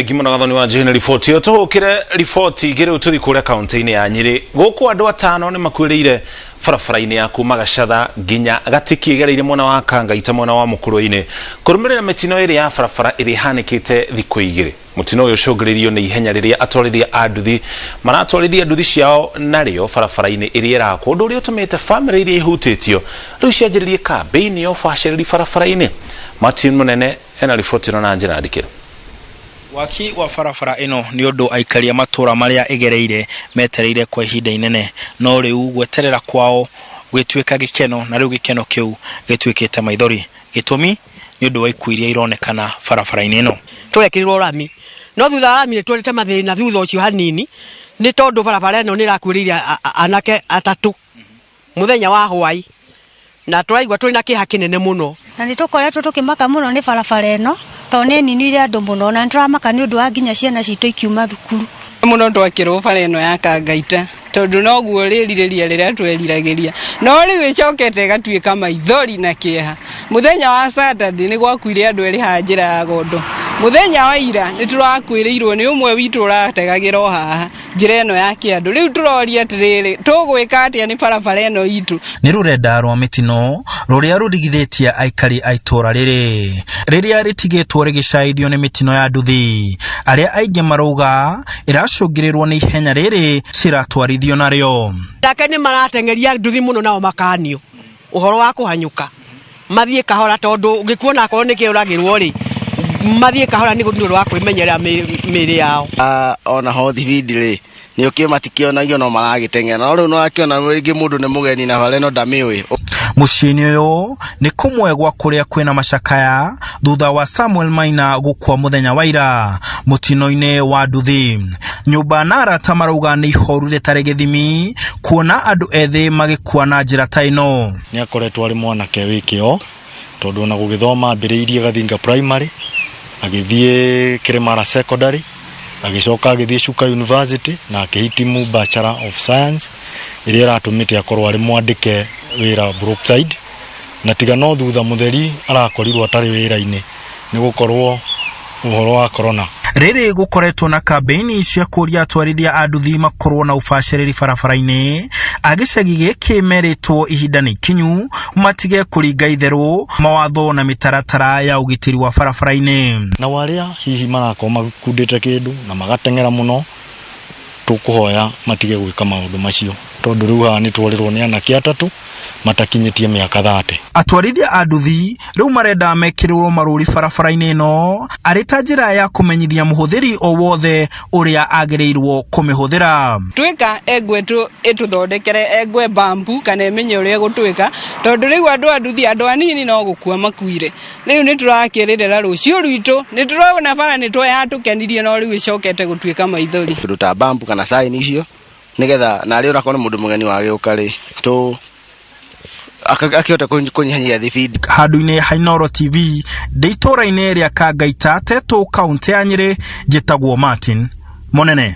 Gimana gathoni wa jihena ripoti yo tuhukire ripoti gire ututhi kure county-ini ya Nyeri guku andu atano ni makwiriire barabara-ini ya kuma Gacatha nginya Gatiki igereire mwena wa Kangaita mwena wa Mũkũrwe-inĩ kurumirira mitino iri ya barabara iri hanikite thiku igiri. Mutino uyu cungiririo ni Ihenya riria atwarithia a nduthi maratwarithia nduthi ciao nario barabara-ini iri irakwo undu uria utumite bamĩrĩ iria ihutitio riu cianjiririe kambeini ya ubaciriri barabara-ini. Martin Munene ena ripoti ino na njira ndikiro. Waki wa barabara ino ni undu aikaria matura maria igereire metereire kwa ihinda inene no riu gweterera kwao gwituika gikeno na riu gikeno kiu gituikite maithori gitumi ni undu wa ikuiria ironekana barabara-ini ino twekirirwo rami no thutha rami ni twarite mathina thutha ucio hanini ni tondu barabara ino ni rakwiriria anake atatu muthenya wa hwai na turaigwa turi na kiha kinene muno na ni tukoretwo tukimaka muno ni barabara ino tone nini ria andu muno na nturamaka ni undu wa nginya ciana citu ikiuma thukuru muno twakirwo bara ino ya Kangaita tondu no guo riririria riria tweriragĩria no riu icokete gatuika maithori na kieha. Muthenya wa Saturday ni gwakuire andu eri ha njira ya Gondo. Muthenya wa ira ni turakwiriirwo ni umwe witu urategagira haha njira ino ya Kiandu. Riu turoria atiriri tugwika atia ni barabara ino itu ni rurenda rwa mitino ruria rudigithitie aikari aitora riria ritigitwo rigicaithio ni mitino ya nduthi aria aingi maruga iracungirirwo ni ihenya riri ciratwarithio nario. Take ni maratengeria nduthi muno nao makanio uhoro wa kuhanyuka mathie kahora tondu ngikuona akorwo ni kiuragirwo ri mathie kahora ni gundu rwa kwimenyera miri yao. Ona ho thibidi ri ni ukimatikiona no maragitengena no riu no akiona ringi mundu ni mugeni na bare no ndamiwi. Muciini uyu ni kumwegwa kuria kwina macakaya thutha wa Samuel Maina gukwa muthenya wa ira mutino-ini wa nduthi. Nyumba na arata marauga ni ihoru ritari githimi kuona andu ethi magikua na njira ta ino. Ni akoretwo ari mwanake wikio tondu na gugithoma ambiriirie Gathinga primary agithie Kirimara secondary agicoka agithie Chuka University na akihitimu Bachelor of Science iria iratumite akorwo ari mwandike wira Brookside na tiga no thutha mutheri arakorirwo atari wira-ini ni gukorwo uhoro wa corona. Riri gukoretwo na kambeini cia kuria atwarithia a nduthi makorwo na ubaciriri barabara-ini agicagi giki meritwo ihinda ni kinyu matige kuringa itheru mawatho na mitaratara ya ugitiri wa barabara-ini. Na waria hihi marako makundite kindu na magatengera muno tukuhoya matige gwika maundu macio tondu riu ha ni twarirwo ni anake atatu matakinyitie miaka 30. Atwarithia a nduthi riu marenda mekirirwo maruri barabara-ini ino arita njira ya kumenyithia muhuthiri o wothe uria agirirwo kumihuthira. Twika egwe tu ituthondekere egwe bambu kana emenye uria gutwika tondu riu andu a nduthi andu anini no gukua makuire. Riu ni turakirira rucio rwitu ni turona bara ni twa tukenirie no riu icokete gutwika maithori Ruta bambu kana sign icio nigetha na ri urakona mundu mugeni wa giukari tu akiota kunyihanyia thibidi. Handu-ini ha Inooro TV ndeitũra-ini ria Kangaita tetu kaunti ya Nyeri njitagwo Martin Munene.